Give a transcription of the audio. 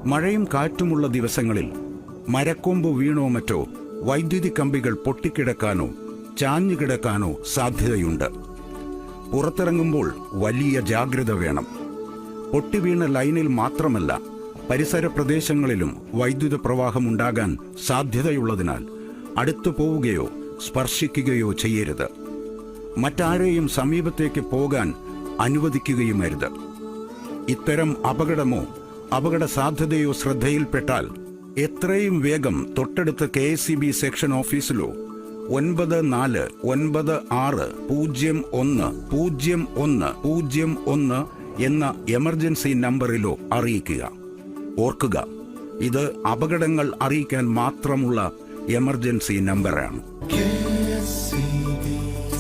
മഴയും കാറ്റുമുള്ള ദിവസങ്ങളിൽ മരക്കൊമ്പ് വീണോ മറ്റോ വൈദ്യുതി കമ്പികൾ പൊട്ടിക്കിടക്കാനോ ചാഞ്ഞുകിടക്കാനോ സാധ്യതയുണ്ട്. പുറത്തിറങ്ങുമ്പോൾ വലിയ ജാഗ്രത വേണം. പൊട്ടിവീണ ലൈനിൽ മാത്രമല്ല, പരിസര പ്രദേശങ്ങളിലും വൈദ്യുത പ്രവാഹമുണ്ടാകാൻ സാധ്യതയുള്ളതിനാൽ അടുത്തു പോവുകയോ സ്പർശിക്കുകയോ ചെയ്യരുത്. മറ്റാരെയും സമീപത്തേക്ക് പോകാൻ അനുവദിക്കുകയുമരുത്. ഇത്തരം അപകടമോ അപകട സാധ്യതയോ ശ്രദ്ധയിൽപ്പെട്ടാൽ എത്രയും വേഗം തൊട്ടടുത്ത KSEB സെക്ഷൻ ഓഫീസിലോ 9496010101 എന്ന എമർജൻസി നമ്പറിലോ അറിയിക്കുക. ഓർക്കുക, ഇത് അപകടങ്ങൾ അറിയിക്കാൻ മാത്രമുള്ള എമർജൻസി നമ്പറാണ്.